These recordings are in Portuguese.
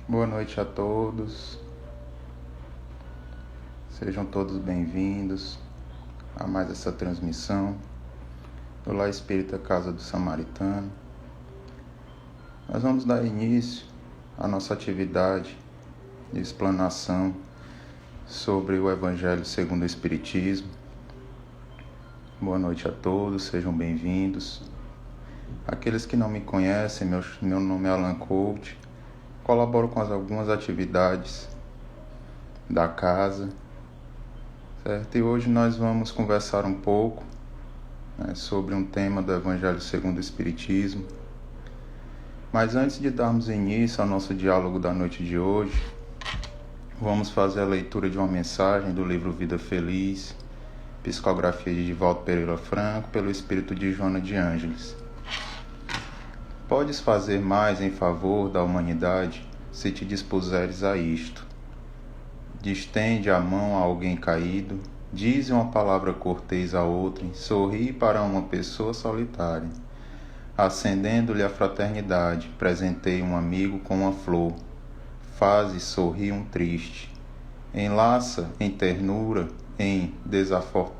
Boa noite a todos, sejam todos bem-vindos a mais essa transmissão do Lar Espírita Casa do Samaritano. Nós vamos dar início à nossa atividade de explanação sobre o Evangelho segundo o Espiritismo. Boa noite a todos, sejam bem-vindos. Aqueles que não me conhecem, meu nome é Alan Couto. Colaboro com algumas atividades da casa, certo? E hoje nós vamos conversar um pouco sobre um tema do Evangelho segundo o Espiritismo. Mas antes de darmos início ao nosso diálogo da noite de hoje, vamos fazer a leitura de uma mensagem do livro Vida Feliz, psicografia de Divaldo Pereira Franco, pelo espírito de Joana de Ângeles. Podes fazer mais em favor da humanidade se te dispuseres a isto. Distende a mão a alguém caído, dize uma palavra cortês a outrem, sorri para uma pessoa solitária. Acendendo-lhe a fraternidade, presentei um amigo com uma flor. Faze sorrir um triste. Enlaça em ternura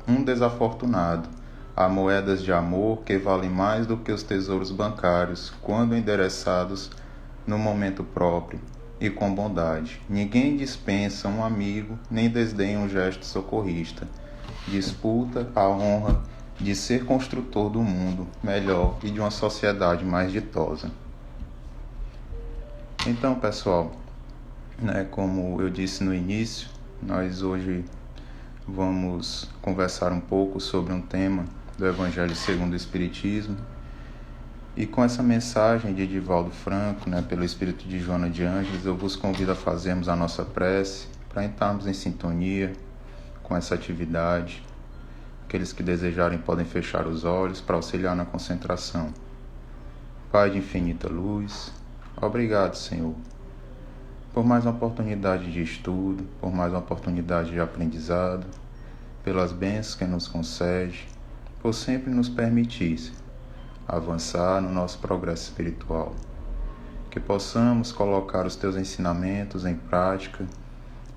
um desafortunado. Há moedas de amor que valem mais do que os tesouros bancários, quando endereçados no momento próprio e com bondade. Ninguém dispensa um amigo, nem desdenha um gesto socorrista. Disputa a honra de ser construtor do mundo melhor e de uma sociedade mais ditosa. Então, pessoal, como eu disse no início, nós hoje vamos conversar um pouco sobre um tema do Evangelho segundo o Espiritismo, e com essa mensagem de Divaldo Franco, pelo espírito de Joana de Ângeles, eu vos convido a fazermos a nossa prece para entrarmos em sintonia com essa atividade. Aqueles que desejarem podem fechar os olhos para auxiliar na concentração. Pai de infinita luz, obrigado, Senhor, por mais uma oportunidade de estudo, por mais uma oportunidade de aprendizado, pelas bênçãos que nos concede, por sempre nos permitir avançar no nosso progresso espiritual. Que possamos colocar os teus ensinamentos em prática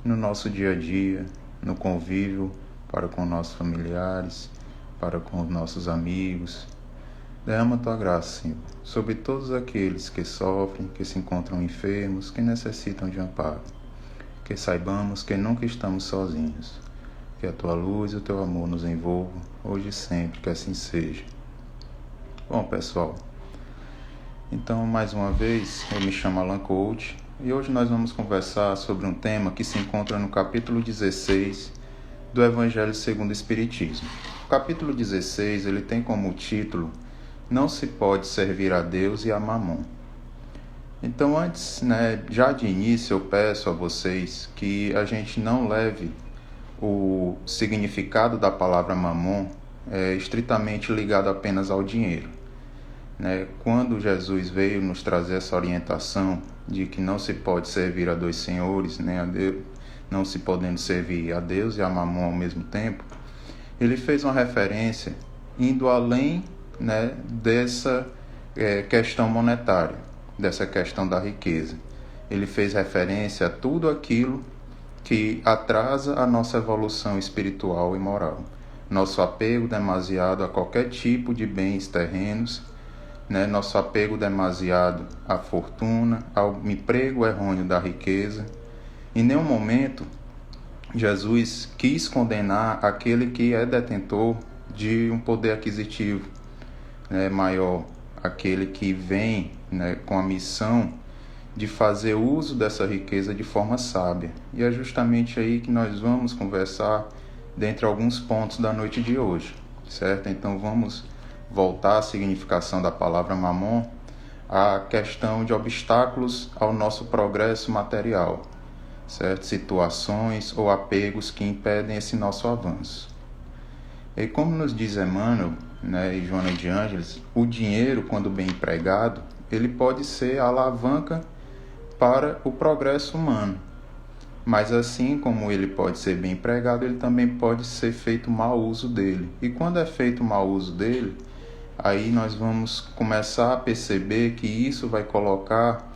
no nosso dia a dia, no convívio para com nossos familiares, para com os nossos amigos. Derrama a tua graça, Senhor, sobre todos aqueles que sofrem, que se encontram enfermos, que necessitam de amparo. Que saibamos que nunca estamos sozinhos. Que a tua luz e o teu amor nos envolvam, hoje e sempre, que assim seja. Bom, pessoal, então, mais uma vez, eu me chamo Alan Couto, e hoje nós vamos conversar sobre um tema que se encontra no capítulo 16 do Evangelho segundo o Espiritismo. O capítulo 16, ele tem como título: Não se pode servir a Deus e a Mamon. Então, antes, já de início, eu peço a vocês que a gente não leve o significado da palavra mamon estritamente ligado apenas ao dinheiro. Quando Jesus veio nos trazer essa orientação de que não se pode servir a dois senhores, a Deus, não se podendo servir a Deus e a mamon ao mesmo tempo, ele fez uma referência indo além dessa questão monetária, dessa questão da riqueza. Ele fez referência a tudo aquilo que atrasa a nossa evolução espiritual e moral. Nosso apego demasiado a qualquer tipo de bens terrenos, nosso apego demasiado à fortuna, ao emprego errôneo da riqueza. Em nenhum momento Jesus quis condenar aquele que é detentor de um poder aquisitivo maior, aquele que vem com a missão de fazer uso dessa riqueza de forma sábia. E é justamente aí que nós vamos conversar dentre alguns pontos da noite de hoje, certo? Então vamos voltar à significação da palavra mamon, à questão de obstáculos ao nosso progresso material, certo? Situações ou apegos que impedem esse nosso avanço. E como nos diz Emmanuel e Joana de Ângeles, o dinheiro, quando bem empregado, ele pode ser a alavanca para o progresso humano. Mas assim como ele pode ser bem empregado, ele também pode ser feito mau uso dele. E quando é feito mau uso dele, aí nós vamos começar a perceber que isso vai colocar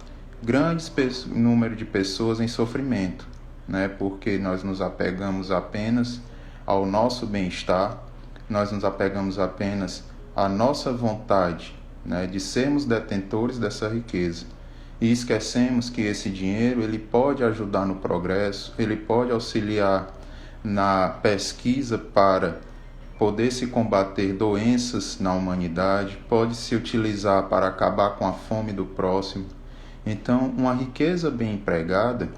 número de pessoas em sofrimento, né? Porque nós nos apegamos apenas ao nosso bem-estar, nós nos apegamos apenas à nossa vontade, né, de sermos detentores dessa riqueza. E esquecemos que esse dinheiro ele pode ajudar no progresso, ele pode auxiliar na pesquisa para poder se combater doenças na humanidade, pode se utilizar para acabar com a fome do próximo. Então, uma riqueza bem empregada,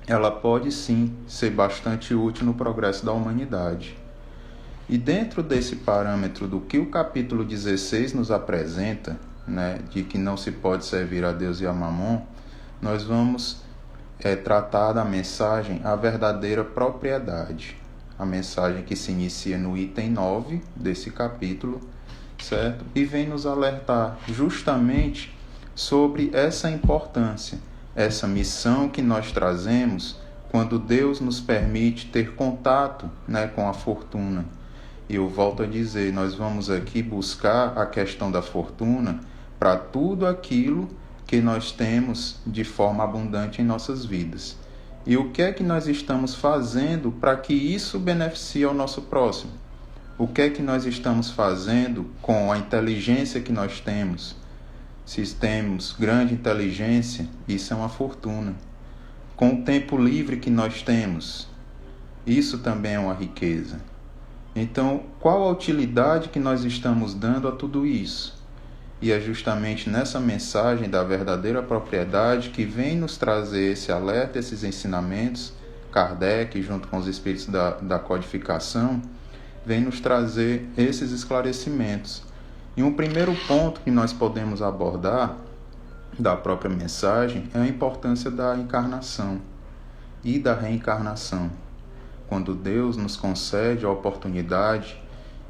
ela pode sim ser bastante útil no progresso da humanidade. E dentro desse parâmetro do que o capítulo 16 nos apresenta, né, de que não se pode servir a Deus e a Mamon, nós vamos tratar da mensagem a verdadeira propriedade. A mensagem que se inicia no item 9 desse capítulo, certo? E vem nos alertar justamente sobre essa importância, essa missão que nós trazemos quando Deus nos permite ter contato, né, com a fortuna. E eu volto a dizer, nós vamos aqui buscar a questão da fortuna para tudo aquilo que nós temos de forma abundante em nossas vidas. E o que é que nós estamos fazendo para que isso beneficie ao nosso próximo? O que é que nós estamos fazendo com a inteligência que nós temos? Se temos grande inteligência, isso é uma fortuna. Com o tempo livre que nós temos, isso também é uma riqueza. Então, qual a utilidade que nós estamos dando a tudo isso? E é justamente nessa mensagem da verdadeira propriedade que vem nos trazer esse alerta, esses ensinamentos. Kardec, junto com os espíritos da codificação, vem nos trazer esses esclarecimentos. E um primeiro ponto que nós podemos abordar da própria mensagem é a importância da encarnação e da reencarnação. Quando Deus nos concede a oportunidade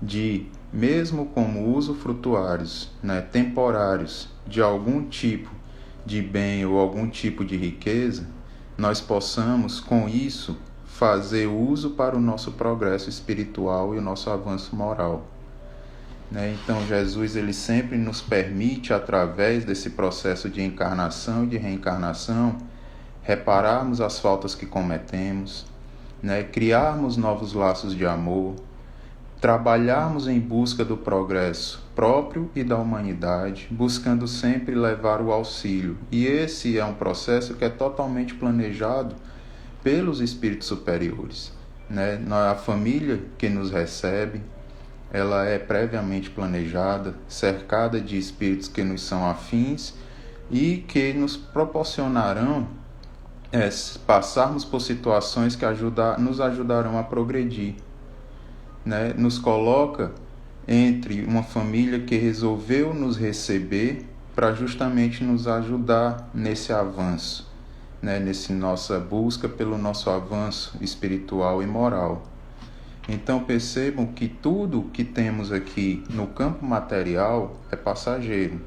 de, mesmo como usufrutuários, né, temporários de algum tipo de bem ou algum tipo de riqueza, nós possamos, com isso, fazer uso para o nosso progresso espiritual e o nosso avanço moral. Né? Então, Jesus ele sempre nos permite, através desse processo de encarnação e de reencarnação, repararmos as faltas que cometemos, né? Criarmos novos laços de amor, trabalharmos em busca do progresso próprio e da humanidade, buscando sempre levar o auxílio. E esse é um processo que é totalmente planejado pelos espíritos superiores. Né? A família que nos recebe, ela é previamente planejada, cercada de espíritos que nos são afins e que nos proporcionarão passarmos por situações que nos ajudarão a progredir. Né? Nos coloca entre uma família que resolveu nos receber para justamente nos ajudar nesse avanço, né? Nessa nossa busca pelo nosso avanço espiritual e moral. Então percebam que tudo que temos aqui no campo material é passageiro,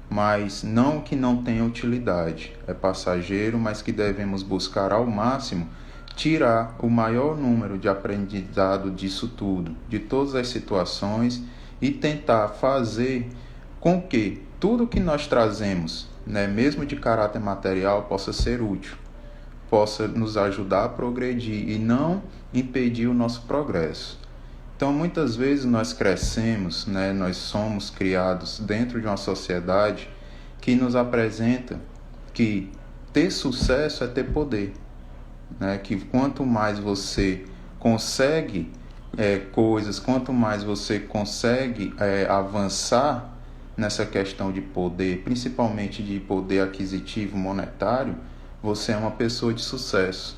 mas não que não tenha utilidade. É passageiro, mas que devemos buscar ao máximo tirar o maior número de aprendizado disso tudo, de todas as situações, e tentar fazer com que tudo que nós trazemos, né, mesmo de caráter material, possa ser útil, possa nos ajudar a progredir e não impedir o nosso progresso. Então, muitas vezes nós crescemos, né, nós somos criados dentro de uma sociedade que nos apresenta que ter sucesso é ter poder. Né, que quanto mais você consegue coisas, quanto mais você consegue avançar nessa questão de poder, principalmente de poder aquisitivo monetário, você é uma pessoa de sucesso.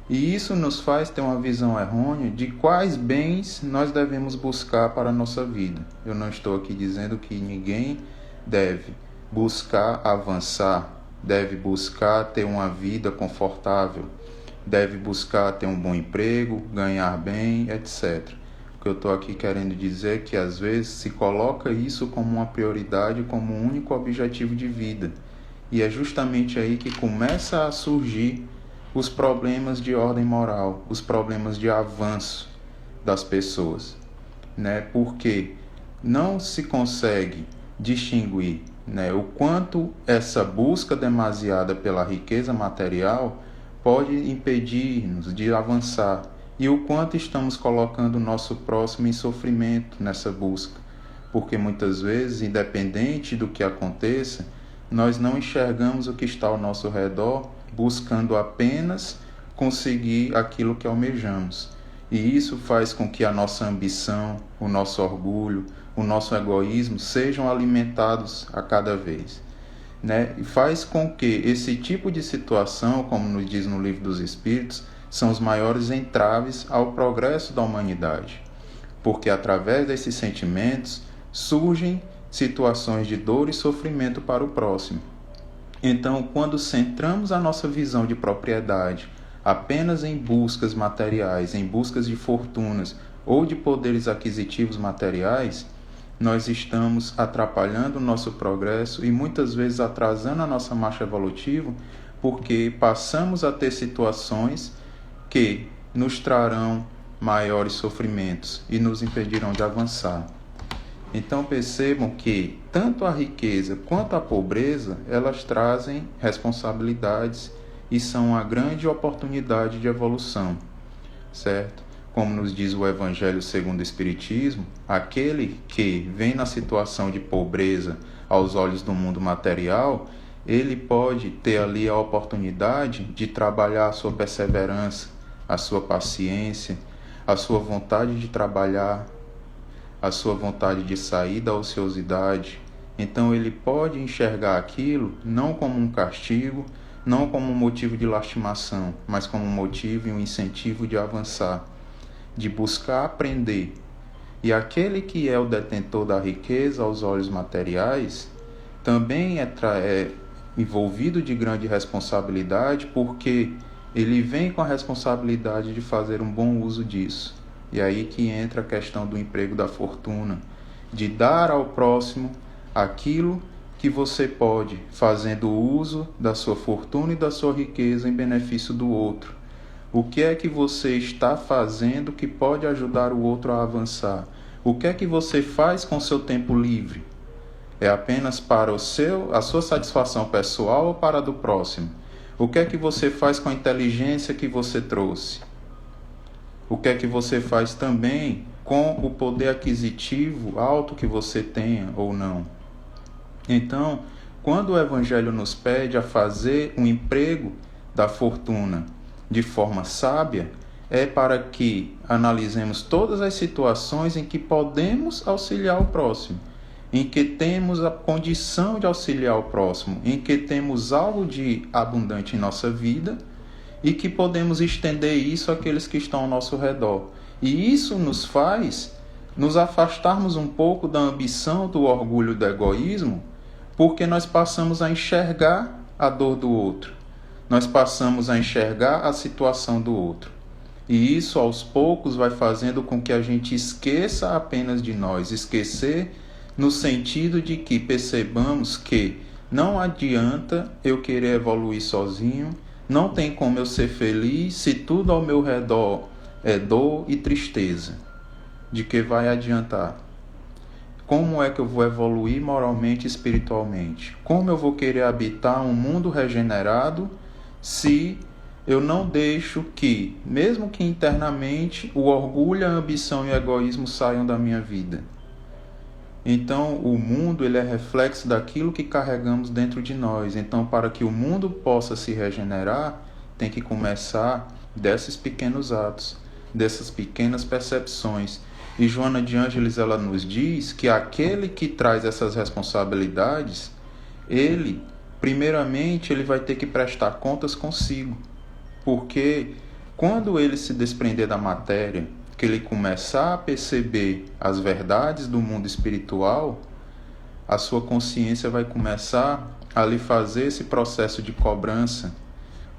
E isso nos faz ter uma visão errônea de quais bens nós devemos buscar para a nossa vida. Eu não estou aqui dizendo que ninguém deve buscar avançar, deve buscar ter uma vida confortável, deve buscar ter um bom emprego, ganhar bem, etc. O que eu estou aqui querendo dizer é que às vezes se coloca isso como uma prioridade, como um único objetivo de vida. E é justamente aí que começa a surgir os problemas de ordem moral, os problemas de avanço das pessoas. Né? Porque não se consegue distinguir, né, o quanto essa busca demasiada pela riqueza material pode impedir-nos de avançar e o quanto estamos colocando o nosso próximo em sofrimento nessa busca, porque muitas vezes, independente do que aconteça, nós não enxergamos o que está ao nosso redor, buscando apenas conseguir aquilo que almejamos. E isso faz com que a nossa ambição, o nosso orgulho, o nosso egoísmo sejam alimentados a cada vez, né? E faz com que esse tipo de situação, como nos diz no Livro dos Espíritos, são os maiores entraves ao progresso da humanidade, porque através desses sentimentos surgem situações de dor e sofrimento para o próximo. Então, quando centramos a nossa visão de propriedade apenas em buscas materiais, em buscas de fortunas ou de poderes aquisitivos materiais, nós estamos atrapalhando o nosso progresso e muitas vezes atrasando a nossa marcha evolutiva, porque passamos a ter situações que nos trarão maiores sofrimentos e nos impedirão de avançar. Então percebam que tanto a riqueza quanto a pobreza, elas trazem responsabilidades e são uma grande oportunidade de evolução, certo? Como nos diz o Evangelho segundo o Espiritismo, aquele que vem na situação de pobreza aos olhos do mundo material, ele pode ter ali a oportunidade de trabalhar a sua perseverança, a sua paciência, a sua vontade de trabalhar, a sua vontade de sair da ociosidade. Então ele pode enxergar aquilo não como um castigo, não como um motivo de lastimação, mas como um motivo e um incentivo de avançar, de buscar aprender. E aquele que é o detentor da riqueza aos olhos materiais também é envolvido de grande responsabilidade, porque ele vem com a responsabilidade de fazer um bom uso disso. E aí que entra a questão do emprego da fortuna, de dar ao próximo aquilo que você pode, fazendo uso da sua fortuna e da sua riqueza em benefício do outro. O que é que você está fazendo que pode ajudar o outro a avançar? O que é que você faz com o seu tempo livre? É apenas para a sua satisfação pessoal ou para a do próximo? O que é que você faz com a inteligência que você trouxe? O que é que você faz também com o poder aquisitivo alto que você tenha ou não? Então, quando o Evangelho nos pede a fazer um emprego da fortuna de forma sábia, é para que analisemos todas as situações em que podemos auxiliar o próximo, em que temos a condição de auxiliar o próximo, em que temos algo de abundante em nossa vida e que podemos estender isso àqueles que estão ao nosso redor. E isso nos faz nos afastarmos um pouco da ambição, do orgulho, do egoísmo, porque nós passamos a enxergar a dor do outro, nós passamos a enxergar a situação do outro. E isso, aos poucos, vai fazendo com que a gente esqueça apenas de nós, esquecer no sentido de que percebamos que não adianta eu querer evoluir sozinho, não tem como eu ser feliz se tudo ao meu redor é dor e tristeza. De que vai adiantar? Como é que eu vou evoluir moralmente e espiritualmente? Como eu vou querer habitar um mundo regenerado se eu não deixo que, mesmo que internamente, o orgulho, a ambição e o egoísmo saiam da minha vida? Então, o mundo ele é reflexo daquilo que carregamos dentro de nós. Então, para que o mundo possa se regenerar, tem que começar desses pequenos atos, dessas pequenas percepções. E Joana de Ângeles, ela nos diz que aquele que traz essas responsabilidades, ele, primeiramente, ele vai ter que prestar contas consigo. Porque quando ele se desprender da matéria, que ele começar a perceber as verdades do mundo espiritual, a sua consciência vai começar a lhe fazer esse processo de cobrança.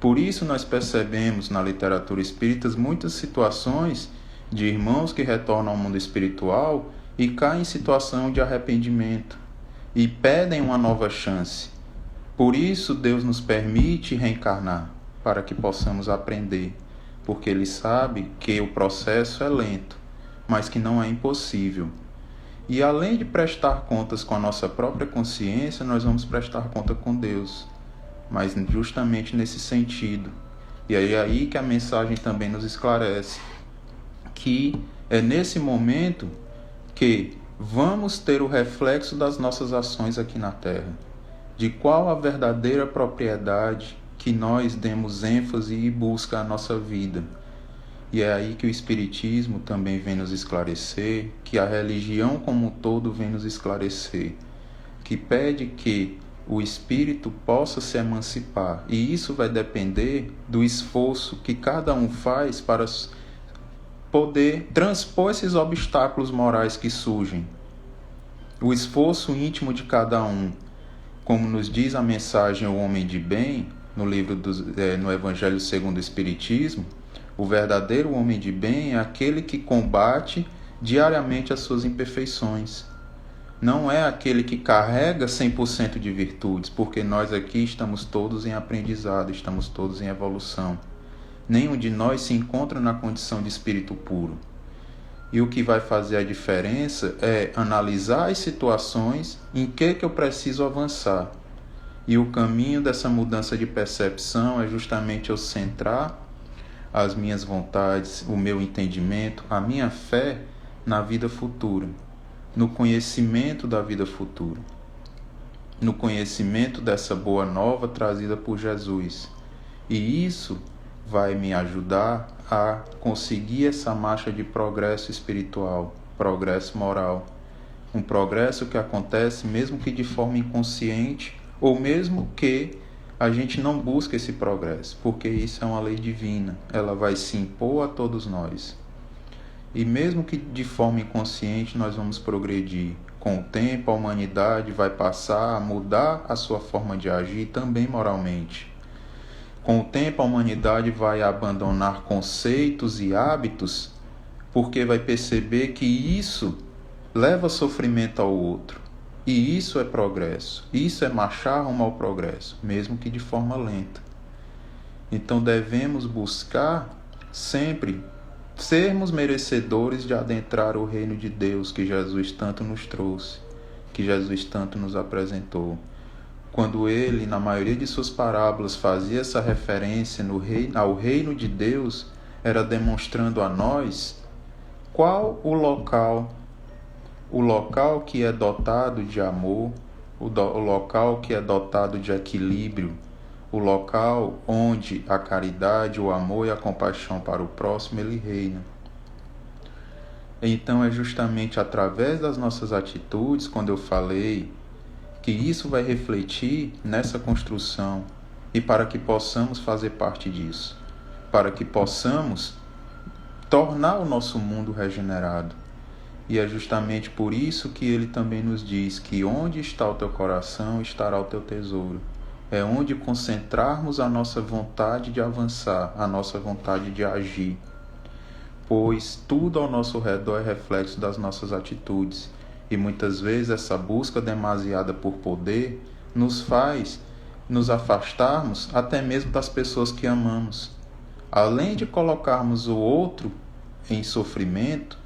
Por isso nós percebemos na literatura espírita muitas situações de irmãos que retornam ao mundo espiritual e caem em situação de arrependimento e pedem uma nova chance. Por isso Deus nos permite reencarnar, para que possamos aprender, porque Ele sabe que o processo é lento, mas que não é impossível. E além de prestar contas com a nossa própria consciência, nós vamos prestar conta com Deus, mas justamente nesse sentido. E é aí que a mensagem também nos esclarece, que é nesse momento que vamos ter o reflexo das nossas ações aqui na Terra, de qual a verdadeira propriedade que nós demos ênfase e busca à nossa vida. E é aí que o Espiritismo também vem nos esclarecer, que a religião como um todo vem nos esclarecer, que pede que o espírito possa se emancipar. E isso vai depender do esforço que cada um faz para poder transpor esses obstáculos morais que surgem. O esforço íntimo de cada um, como nos diz a mensagem O Homem de Bem, no Evangelho segundo o Espiritismo, o verdadeiro homem de bem é aquele que combate diariamente as suas imperfeições. Não é aquele que carrega 100% de virtudes, porque nós aqui estamos todos em aprendizado, estamos todos em evolução. Nenhum de nós se encontra na condição de espírito puro. E o que vai fazer a diferença é analisar as situações em que eu preciso avançar. E o caminho dessa mudança de percepção é justamente eu centrar as minhas vontades, o meu entendimento, a minha fé na vida futura, no conhecimento da vida futura, no conhecimento dessa boa nova trazida por Jesus. E isso vai me ajudar a conseguir essa marcha de progresso espiritual, progresso moral. Um progresso que acontece mesmo que de forma inconsciente, ou mesmo que a gente não busque esse progresso, porque isso é uma lei divina, ela vai se impor a todos nós. E mesmo que de forma inconsciente nós vamos progredir, com o tempo a humanidade vai passar a mudar a sua forma de agir também moralmente. Com o tempo a humanidade vai abandonar conceitos e hábitos, porque vai perceber que isso leva sofrimento ao outro. E isso é progresso, isso é marchar rumo ao progresso, mesmo que de forma lenta. Então devemos buscar sempre sermos merecedores de adentrar o reino de Deus que Jesus tanto nos trouxe, que Jesus tanto nos apresentou. Quando ele, na maioria de suas parábolas, fazia essa referência ao reino de Deus, era demonstrando a nós qual o local que é dotado de amor, o local que é dotado de equilíbrio, o local onde a caridade, o amor e a compaixão para o próximo ele reina. Então é justamente através das nossas atitudes, quando eu falei, que isso vai refletir nessa construção, e para que possamos fazer parte disso, para que possamos tornar o nosso mundo regenerado. E é justamente por isso que ele também nos diz que onde está o teu coração, estará o teu tesouro. É onde concentrarmos a nossa vontade de avançar, a nossa vontade de agir. Pois tudo ao nosso redor é reflexo das nossas atitudes. E muitas vezes essa busca demasiada por poder nos faz nos afastarmos até mesmo das pessoas que amamos. Além de colocarmos o outro em sofrimento,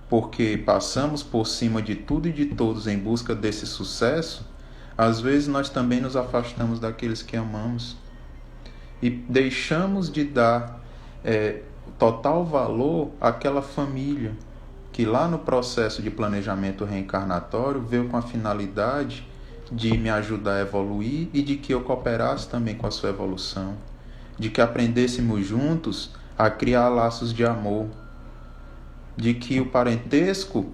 porque passamos por cima de tudo e de todos em busca desse sucesso, às vezes nós também nos afastamos daqueles que amamos e deixamos de dar total valor àquela família que lá no processo de planejamento reencarnatório veio com a finalidade de me ajudar a evoluir e de que eu cooperasse também com a sua evolução, de que aprendêssemos juntos a criar laços de amor, de que o parentesco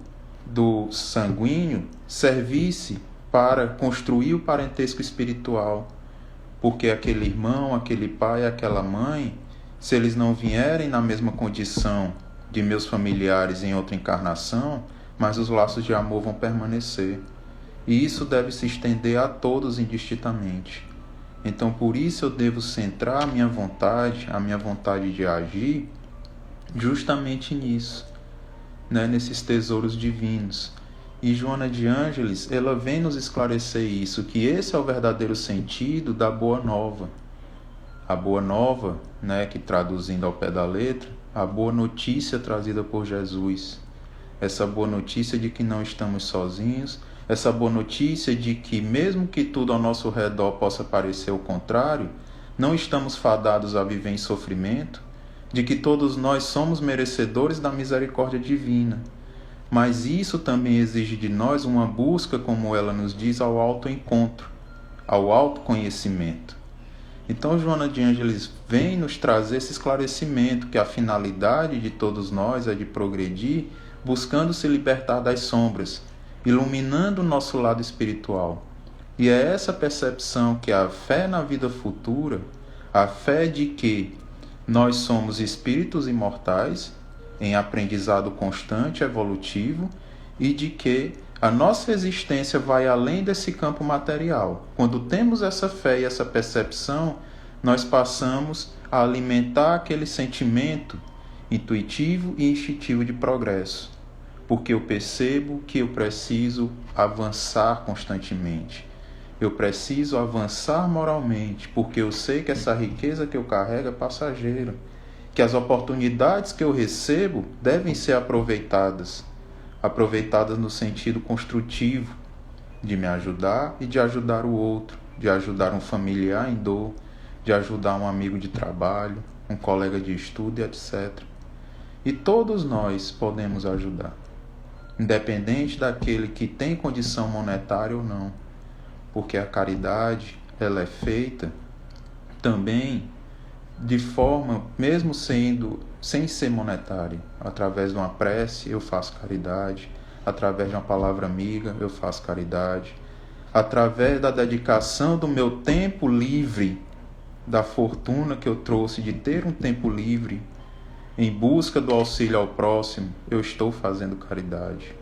do sanguíneo servisse para construir o parentesco espiritual, porque aquele irmão, aquele pai, aquela mãe, se eles não vierem na mesma condição de meus familiares em outra encarnação, mas os laços de amor vão permanecer. E isso deve se estender a todos indistintamente. Então, por isso eu devo centrar a minha vontade de agir, justamente nisso, nesses tesouros divinos. E Joana de Ângeles, ela vem nos esclarecer isso, que esse é o verdadeiro sentido da Boa Nova. A Boa Nova, que traduzindo ao pé da letra, a boa notícia trazida por Jesus. essa boa notícia de que não estamos sozinhos, essa boa notícia de que, mesmo que tudo ao nosso redor possa parecer o contrário, não estamos fadados a viver em sofrimento, de que todos nós somos merecedores da misericórdia divina. Mas isso também exige de nós uma busca, como ela nos diz, ao autoencontro, ao autoconhecimento. Então, Joana de Ângeles vem nos trazer esse esclarecimento que a finalidade de todos nós é de progredir, buscando se libertar das sombras, iluminando o nosso lado espiritual. E é essa percepção que a fé na vida futura, a fé de que nós somos espíritos imortais, em aprendizado constante, evolutivo, e de que a nossa existência vai além desse campo material. Quando temos essa fé e essa percepção, nós passamos a alimentar aquele sentimento intuitivo e instintivo de progresso, porque eu percebo que eu preciso avançar constantemente. Eu preciso avançar moralmente, porque eu sei que essa riqueza que eu carrego é passageira, que as oportunidades que eu recebo devem ser aproveitadas no sentido construtivo, de me ajudar e de ajudar o outro, de ajudar um familiar em dor, de ajudar um amigo de trabalho, um colega de estudo, etc. E todos nós podemos ajudar, independente daquele que tem condição monetária ou não, porque a caridade, ela é feita também de forma, mesmo sem ser monetária. Através de uma prece eu faço caridade, através de uma palavra amiga eu faço caridade, através da dedicação do meu tempo livre, da fortuna que eu trouxe de ter um tempo livre, em busca do auxílio ao próximo, eu estou fazendo caridade.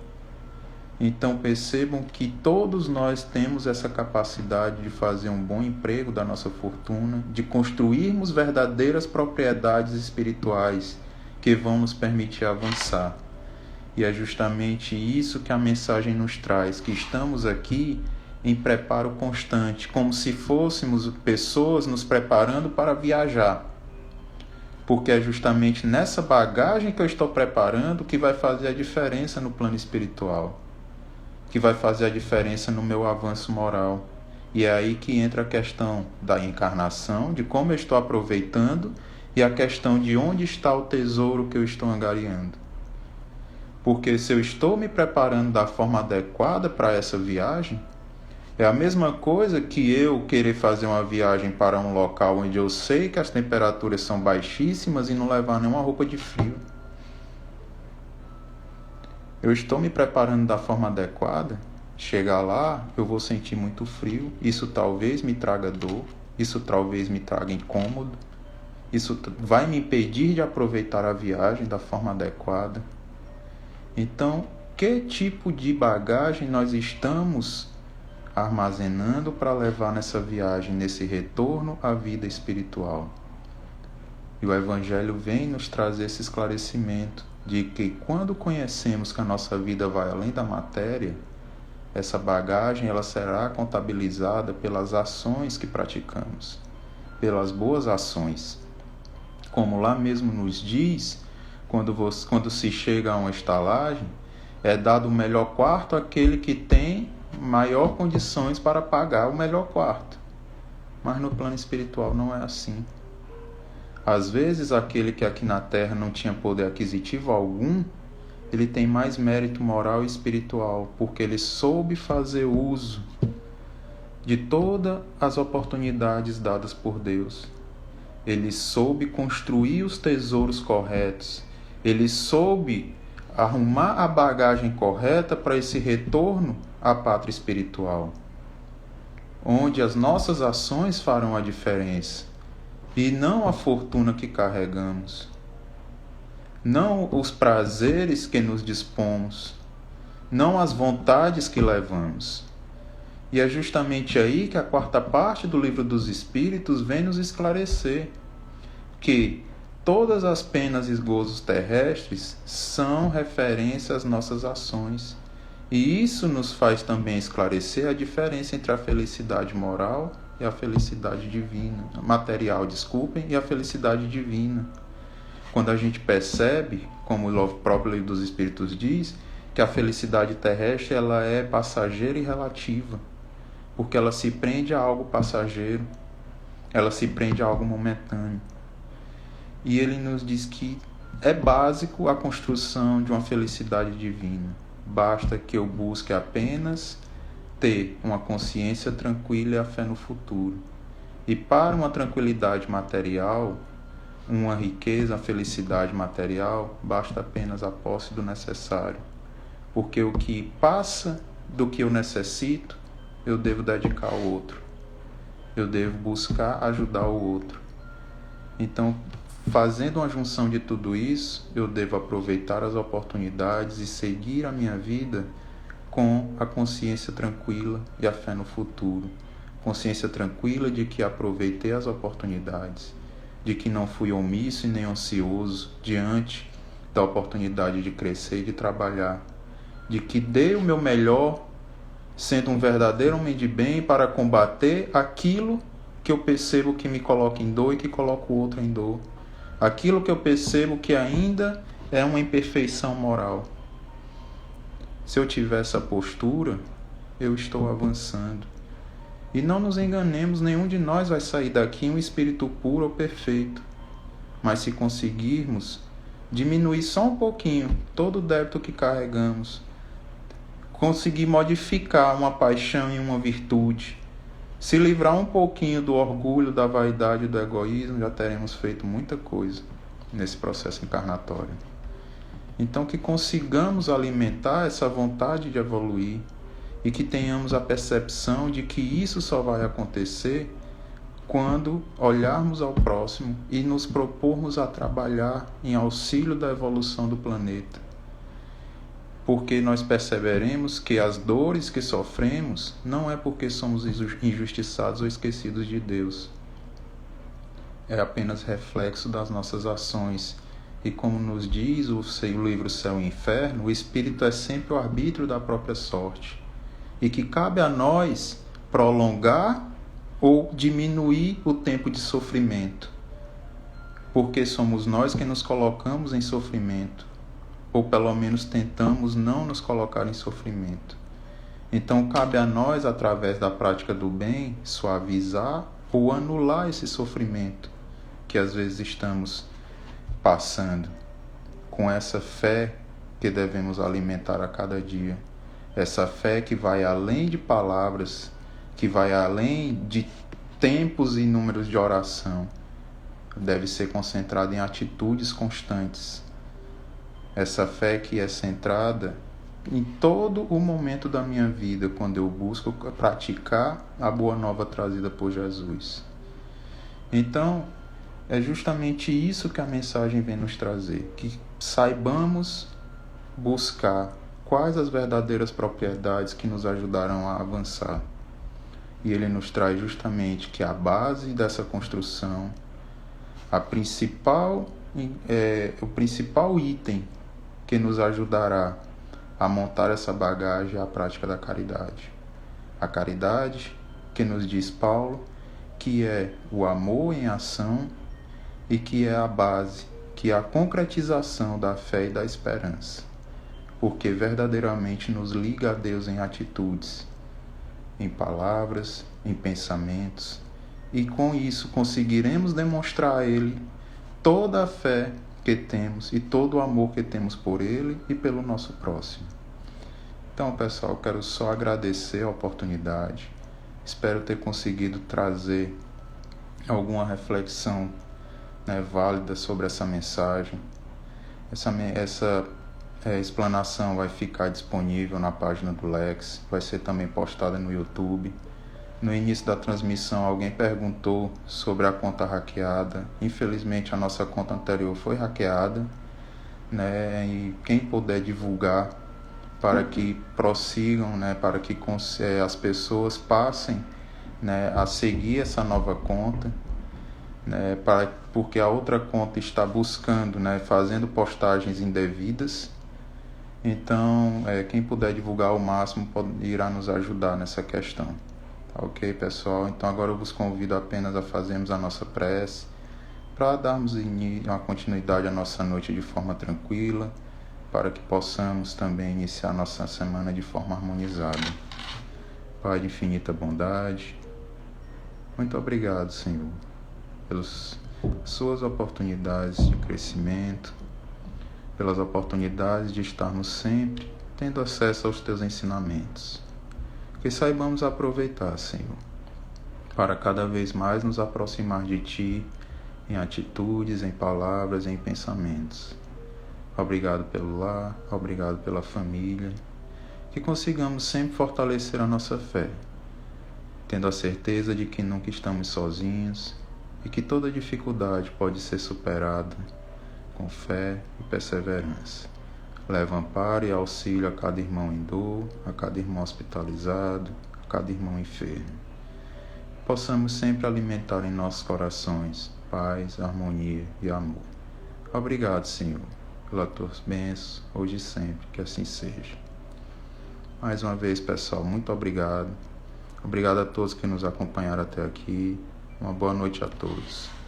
Então percebam que todos nós temos essa capacidade de fazer um bom emprego da nossa fortuna, de construirmos verdadeiras propriedades espirituais que vão nos permitir avançar. E é justamente isso que a mensagem nos traz, que estamos aqui em preparo constante, como se fôssemos pessoas nos preparando para viajar. Porque é justamente nessa bagagem que eu estou preparando que vai fazer a diferença no plano espiritual, que vai fazer a diferença no meu avanço moral. E é aí que entra a questão da encarnação, de como eu estou aproveitando, e a questão de onde está o tesouro que eu estou angariando. Porque se eu estou me preparando da forma adequada para essa viagem, é a mesma coisa que eu querer fazer uma viagem para um local onde eu sei que as temperaturas são baixíssimas e não levar nenhuma roupa de frio. Eu estou me preparando da forma adequada, chegar lá, eu vou sentir muito frio, isso talvez me traga dor, isso talvez me traga incômodo, isso vai me impedir de aproveitar a viagem da forma adequada. Então, que tipo de bagagem nós estamos armazenando para levar nessa viagem, nesse retorno à vida espiritual? E o Evangelho vem nos trazer esse esclarecimento de que quando conhecemos que a nossa vida vai além da matéria, essa bagagem ela será contabilizada pelas ações que praticamos, pelas boas ações. Como lá mesmo nos diz, quando se chega a uma estalagem, é dado o melhor quarto àquele que tem maior condições para pagar o melhor quarto. Mas no plano espiritual não é assim. Às vezes, aquele que aqui na Terra não tinha poder aquisitivo algum, ele tem mais mérito moral e espiritual, porque ele soube fazer uso de todas as oportunidades dadas por Deus. Ele soube construir os tesouros corretos. Ele soube arrumar a bagagem correta para esse retorno à pátria espiritual, onde as nossas ações farão a diferença. E não a fortuna que carregamos, não os prazeres que nos dispomos, não as vontades que levamos. E é justamente aí que a quarta parte do Livro dos Espíritos vem nos esclarecer que todas as penas e gozos terrestres são referência às nossas ações. E isso nos faz também esclarecer a diferença entre a felicidade moral e a felicidade divina, material, e a felicidade divina. Quando a gente percebe, como o próprio Livro dos Espíritos diz, que a felicidade terrestre ela é passageira e relativa, porque ela se prende a algo passageiro, ela se prende a algo momentâneo. E ele nos diz que é básico a construção de uma felicidade divina. Basta que eu busque apenas ter uma consciência tranquila e a fé no futuro. E para uma tranquilidade material, uma riqueza, a felicidade material, basta apenas a posse do necessário. Porque o que passa do que eu necessito, eu devo dedicar ao outro. Eu devo buscar ajudar o outro. Então, fazendo uma junção de tudo isso, eu devo aproveitar as oportunidades e seguir a minha vida com a consciência tranquila e a fé no futuro. Consciência tranquila de que aproveitei as oportunidades, de que não fui omisso e nem ansioso diante da oportunidade de crescer e de trabalhar, de que dei o meu melhor, sendo um verdadeiro homem de bem, para combater aquilo que eu percebo que me coloca em dor e que coloca o outro em dor. Aquilo que eu percebo que ainda é uma imperfeição moral. Se eu tiver essa postura, eu estou avançando. E não nos enganemos, nenhum de nós vai sair daqui um espírito puro ou perfeito. Mas se conseguirmos diminuir só um pouquinho todo o débito que carregamos, conseguir modificar uma paixão em uma virtude, se livrar um pouquinho do orgulho, da vaidade e do egoísmo, já teremos feito muita coisa nesse processo encarnatório. Então que consigamos alimentar essa vontade de evoluir e que tenhamos a percepção de que isso só vai acontecer quando olharmos ao próximo e nos propormos a trabalhar em auxílio da evolução do planeta. Porque nós perceberemos que as dores que sofremos não é porque somos injustiçados ou esquecidos de Deus. É apenas reflexo das nossas ações. E como nos diz o livro Céu e Inferno, o espírito é sempre o arbítrio da própria sorte. E que cabe a nós prolongar ou diminuir o tempo de sofrimento. Porque somos nós que nos colocamos em sofrimento. Ou pelo menos tentamos não nos colocar em sofrimento. Então cabe a nós, através da prática do bem, suavizar ou anular esse sofrimento que às vezes estamos passando, com essa fé que devemos alimentar a cada dia. Essa fé que vai além de palavras, que vai além de tempos e números de oração. Deve ser concentrada em atitudes constantes. Essa fé que é centrada em todo o momento da minha vida, quando eu busco praticar a boa nova trazida por Jesus. Então, é justamente isso que a mensagem vem nos trazer, que saibamos buscar quais as verdadeiras propriedades que nos ajudarão a avançar. E ele nos traz justamente que a base dessa construção, o principal item que nos ajudará a montar essa bagagem é a prática da caridade. A caridade, que nos diz Paulo, que é o amor em ação e que é a base, que é a concretização da fé e da esperança. Porque verdadeiramente nos liga a Deus em atitudes, em palavras, em pensamentos, e com isso conseguiremos demonstrar a Ele toda a fé que temos e todo o amor que temos por Ele e pelo nosso próximo. Então, pessoal, quero só agradecer a oportunidade. Espero ter conseguido trazer alguma reflexão, válida sobre essa mensagem. Essa explanação vai ficar disponível na página do Lex, vai ser também postada no YouTube. No início da transmissão, alguém perguntou sobre a conta hackeada. Infelizmente, a nossa conta anterior foi hackeada, e quem puder divulgar para que prossigam, para que as pessoas passem, a seguir essa nova conta, porque a outra conta está buscando, fazendo postagens indevidas. Então, quem puder divulgar ao máximo irá nos ajudar nessa questão. Ok, pessoal? Então agora eu vos convido apenas a fazermos a nossa prece para darmos uma continuidade à nossa noite de forma tranquila, para que possamos também iniciar nossa semana de forma harmonizada. Pai de infinita bondade, muito obrigado, Senhor, pelas suas oportunidades de crescimento, pelas oportunidades de estarmos sempre tendo acesso aos teus ensinamentos. Que saibamos aproveitar, Senhor, para cada vez mais nos aproximar de Ti, em atitudes, em palavras, em pensamentos. Obrigado pelo lar, obrigado pela família. Que consigamos sempre fortalecer a nossa fé, tendo a certeza de que nunca estamos sozinhos e que toda dificuldade pode ser superada com fé e perseverança. Leva amparo e auxílio a cada irmão em dor, a cada irmão hospitalizado, a cada irmão enfermo. Possamos sempre alimentar em nossos corações paz, harmonia e amor. Obrigado, Senhor, pelas tuas bênçãos, hoje e sempre, que assim seja. Mais uma vez, pessoal, muito obrigado. Obrigado a todos que nos acompanharam até aqui. Uma boa noite a todos.